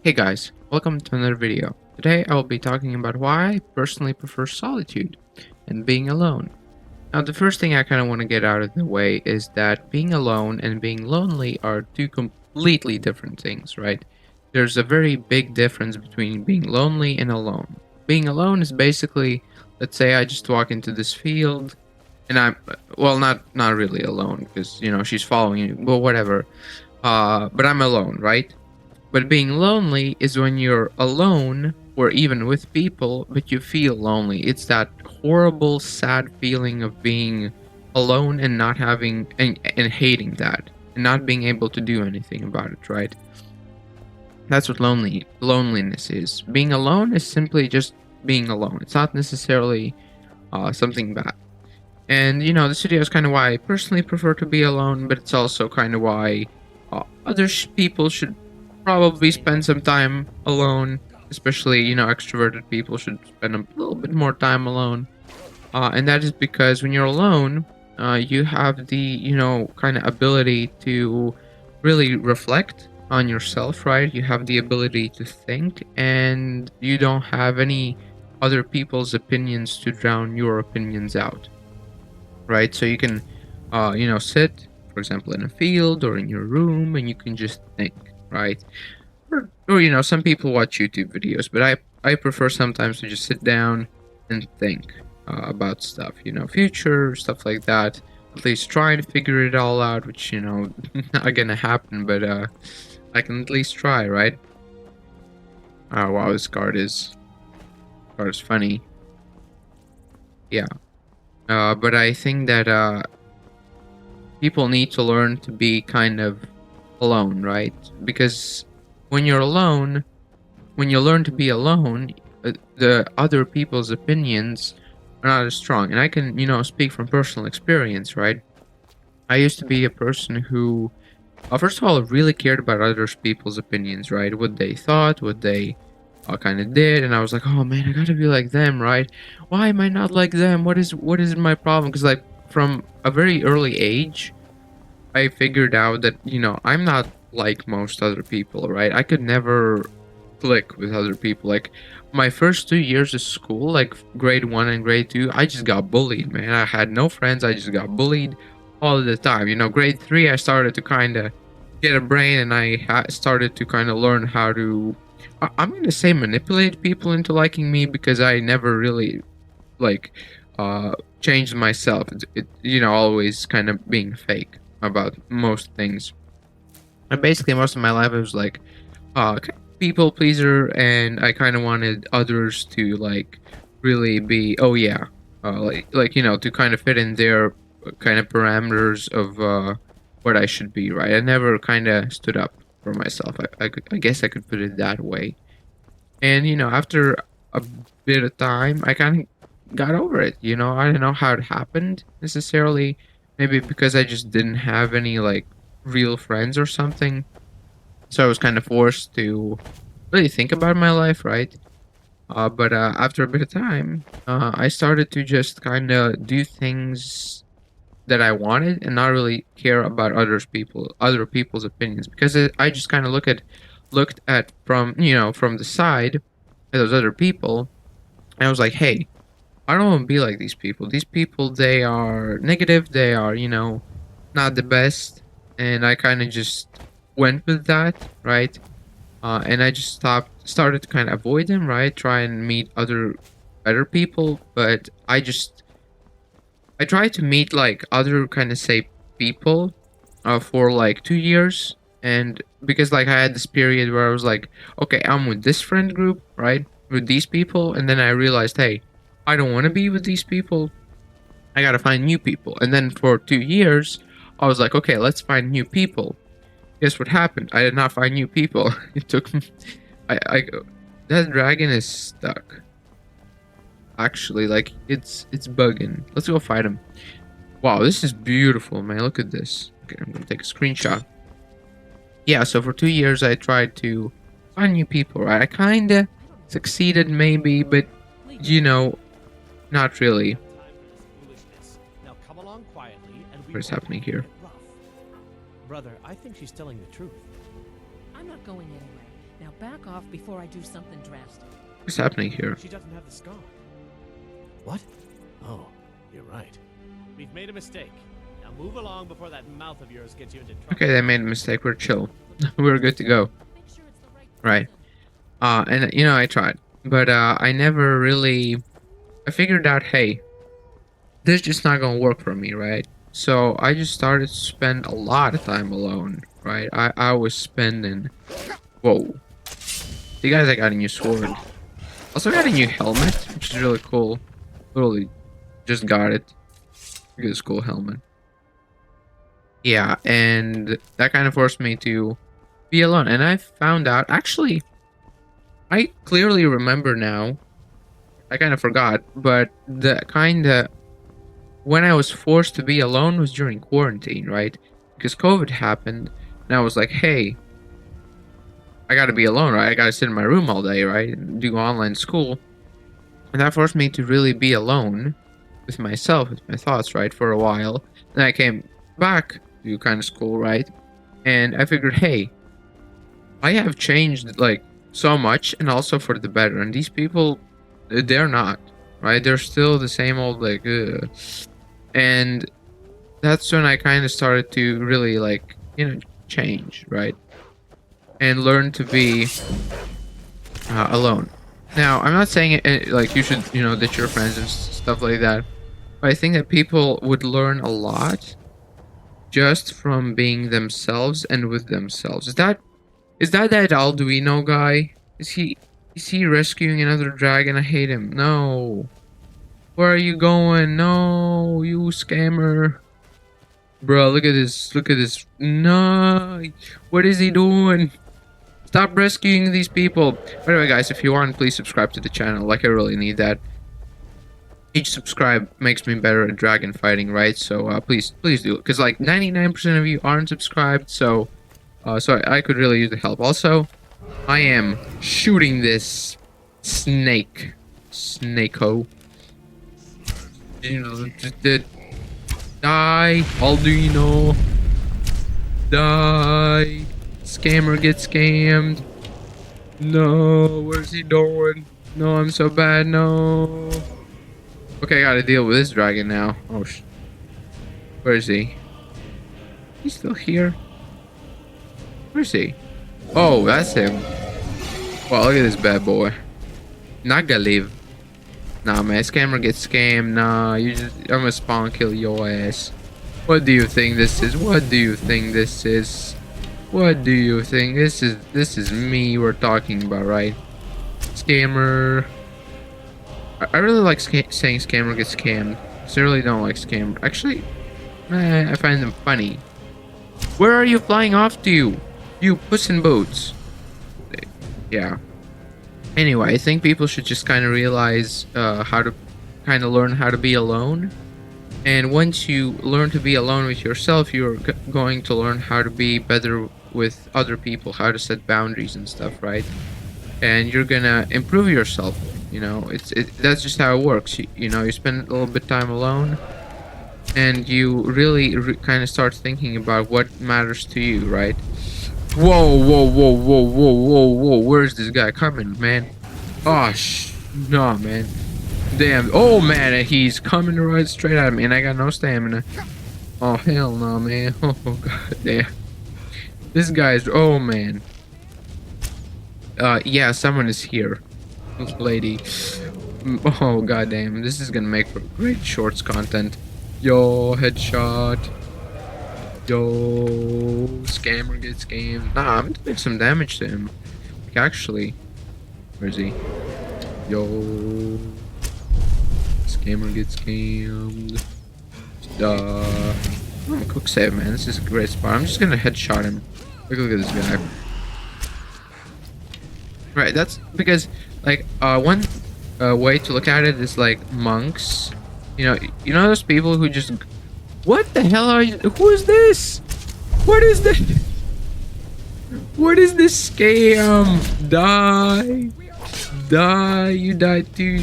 Hey guys, welcome to another video. Today I will be talking about why I personally prefer solitude and being alone. Now the first thing I kind of want to get out of the way is that being alone and being lonely are two completely different things, right? There's a very big difference between being lonely and alone. Being alone is basically, let's say I just walk into this field and I'm, well, not really alone because, she's following you, but whatever. But I'm alone, right? But being lonely is when you're alone or even with people, but you feel lonely. It's that horrible, sad feeling of being alone and not having and hating that and not being able to do anything about it, right? That's what loneliness is. Being alone is simply just being alone. It's not necessarily something bad. And this video is kind of why I personally prefer to be alone, but it's also kind of why people should probably spend some time alone, especially extroverted people should spend a little bit more time alone. And that is because when you're alone, you have the kind of ability to really reflect on yourself, right? You have the ability to think, and you don't have any other people's opinions to drown your opinions out, right? So you can, sit, for example, in a field or in your room, and you can just think, right? Or some people watch YouTube videos, but I prefer sometimes to just sit down and think about stuff, future stuff like that. At least try to figure it all out, which not gonna happen, but I can at least try, right? Oh wow, this card is funny. Yeah, but I think that people need to learn to be kind of alone, right? Because when you're alone, when you learn to be alone, the other people's opinions are not as strong. And I can, speak from personal experience, right? I used to be a person who, first of all, really cared about other people's opinions, right? What they thought, what they kind of did, and I was like, oh man, I gotta be like them, right? Why am I not like them? What is my problem? Because like from a very early age, I figured out that, I'm not like most other people, right? I could never click with other people. Like my first 2 years of school, like grade one and grade two, I just got bullied, man. I had no friends. I just got bullied all the time. Grade three, I started to kind of get a brain and I started to kind of learn how to, I'm going to say manipulate people into liking me because I never really like changed myself. Always kind of being fake about most things. And basically, most of my life, I was like, people pleaser, and I kind of wanted others to like really be, oh yeah, to kind of fit in their kind of parameters of what I should be, right? I never kind of stood up for myself. I guess I could put it that way. And after a bit of time, I kind of got over it. I don't know how it happened necessarily. Maybe because I just didn't have any like real friends or something. So I was kind of forced to really think about my life, right? But after a bit of time, I started to just kind of do things that I wanted and not really care about other people's opinions because I just kind of looked at from from the side at those other people, and I was like, hey, I don't want to be like these people. These people, they are negative. They are not the best, and I kind of just went with that, right? And I just started to kind of avoid them, right? Try and meet other better people, but I tried to meet like other kind of say people, for like 2 years, and because like I had this period where I was like, okay, I'm with this friend group, right? With these people, and then I realized, hey, I don't want to be with these people. I gotta find new people, and then for 2 years, I was like, okay, let's find new people. Guess what happened? I did not find new people. It took me. I that dragon is stuck. Actually, like it's bugging. Let's go fight him. Wow, this is beautiful, man. Look at this. Okay, I'm gonna take a screenshot. Yeah, so for 2 years I tried to find new people, right? I kinda succeeded maybe, but you know, not really. Now come along quietly and we What is won't happening have to here? get rough. Brother, I think she's telling the truth. I'm not going anywhere. Now back off before I do something drastic. What's happening here? She doesn't have the scar. What? Oh, you're right. We've made a mistake. Now move along before that mouth of yours gets you into trouble. Okay, they made a mistake. We're chill. We're good to go. Make sure it's the right Right. person. And you know, I tried, but I never really. I figured out, hey, this is just not gonna work for me, right? So I just started to spend a lot of time alone, right? I was spending. Whoa. You guys, I got a new sword. Also got a new helmet, which is really cool. Literally, just got it. Look at this cool helmet. Yeah, and that kind of forced me to be alone. And I found out, actually, I clearly remember now. I kind of forgot, but the kind of when I was forced to be alone was during quarantine, right? Because COVID happened, and I was like, hey, I gotta be alone, right? I gotta sit in my room all day, right? And do online school. And that forced me to really be alone with myself, with my thoughts, right? For a while. Then I came back to kind of school, right? And I figured, hey, I have changed, like, so much, and also for the better. And these people, they're not, right? They're still the same old, like, and that's when I kind of started to really, like, change, right? And learn to be alone. Now, I'm not saying like you should, ditch your friends and stuff like that. But I think that people would learn a lot just from being themselves and with themselves. Is that Alduino guy? Is he rescuing another dragon? I hate him. No. Where are you going? No, you scammer. Bro, look at this. Look at this. No. What is he doing? Stop rescuing these people. By the way, guys, if you want, please subscribe to the channel. Like, I really need that. Each subscribe makes me better at dragon fighting, right? So, please do it. Because, like, 99% of you aren't subscribed, so I could really use the help. Also, I am shooting this snake. Snake-o. Die, Alduino. Die. Scammer gets scammed. No, where's he going? No, I'm so bad. No. Okay, I gotta deal with this dragon now. Oh, where is he? He's still here. Where's he? Oh, that's him. Wow, look at this bad boy. Not gonna leave. Nah, man, scammer gets scammed. Nah, I'm gonna spawn kill your ass. What do you think this is? What do you think this is? What do you think? This is me we're talking about, right? Scammer. I really like saying scammer gets scammed. I really don't like scammer. Actually, I find them funny. Where are you flying off to? You Puss in Boots. Yeah. Anyway, I think people should just kind of realize how to kind of learn how to be alone. And once you learn to be alone with yourself, you're going to learn how to be better with other people, how to set boundaries and stuff, right? And you're gonna improve yourself. That's just how it works. You spend a little bit of time alone, and you really kind of start thinking about what matters to you, right? Whoa, whoa, whoa, whoa, whoa, whoa, whoa! Where's this guy coming, man? Oh, no, man. Damn. Oh, man, he's coming right straight at me, and I got no stamina. Oh, hell no, man. Oh, god damn. This guy's... Oh, man. Yeah, someone is here. Lady. Oh, god damn. This is gonna make for great shorts content. Yo, headshot. Yo, scammer gets scammed. Nah, I'm doing some damage to him. Like, actually. Where is he? Yo. Scammer gets scammed. Oh, quick save, man. This is a great spot. I'm just gonna headshot him. Look at this guy. Right, that's because, like, one way to look at it is like monks. You know those people who just... What the hell are you... Who is this? What is this? What is this scam? Die. Die. You died to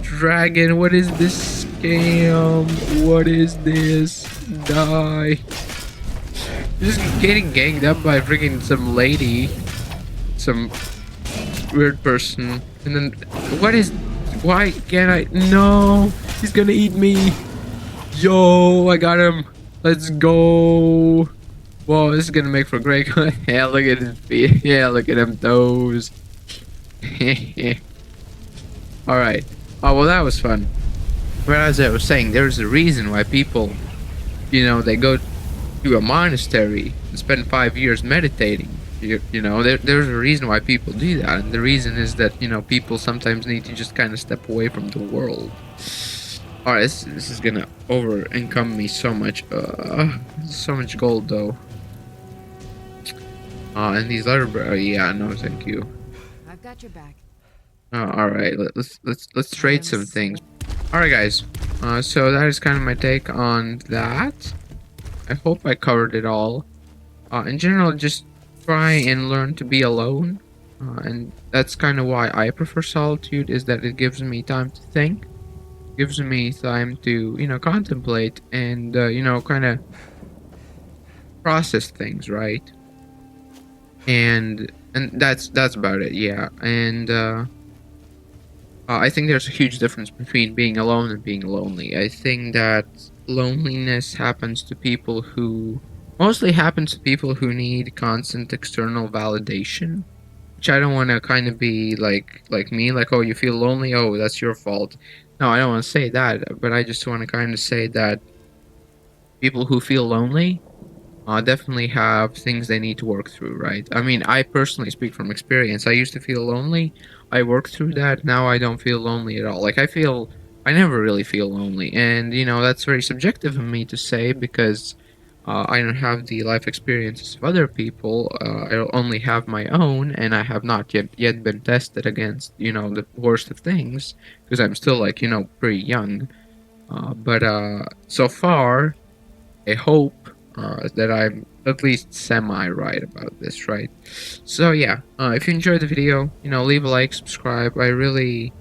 dragon. What is this scam? What is this? Die. Just getting ganged up by freaking some lady. Some weird person. And then, what is, why can't I, no, he's gonna eat me. Yo, I got him. Let's go. Whoa, this is gonna make for great. Yeah, look at his feet. Yeah, look at them toes. Alright. Oh, well, that was fun. But as I was saying, there's a reason why people, they go to a monastery and spend 5 years meditating. There's a reason why people do that. And the reason is that, people sometimes need to just kind of step away from the world. Alright, this is gonna over income me so much. So much gold, though. And these other yeah, no, thank you. I've got your back. All right, let's trade some things. All right, guys. So that is kind of my take on that. I hope I covered it all. In general, just try and learn to be alone, and that's kind of why I prefer solitude. Is that it gives me time to think, gives me time to contemplate and kind of process things, right? And that's about it, yeah. And I think there's a huge difference between being alone and being lonely. I think that loneliness happens to people who mostly happens to people who need constant external validation, which I don't want to kind of be like me, like, oh, you feel lonely, oh, that's your fault. No, I don't want to say that, but I just want to kind of say that people who feel lonely definitely have things they need to work through, right? I mean, I personally speak from experience. I used to feel lonely. I worked through that. Now I don't feel lonely at all. Like, I never really feel lonely. And, that's very subjective of me to say because I don't have the life experiences of other people. I only have my own, and I have not yet been tested against, the worst of things because I'm still, like, pretty young. But so far, I hope that I'm at least semi-right about this, right? So yeah, if you enjoyed the video, leave a like, subscribe. I really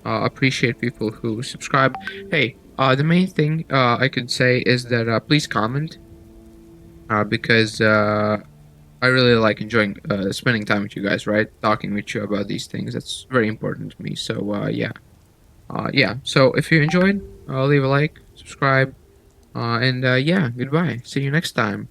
appreciate people who subscribe. Hey, the main thing I could say is that please comment, because I really like enjoying spending time with you guys, right? Talking with you about these things. That's very important to me. So yeah. So if you enjoyed, leave a like, subscribe. And yeah, goodbye. See you next time.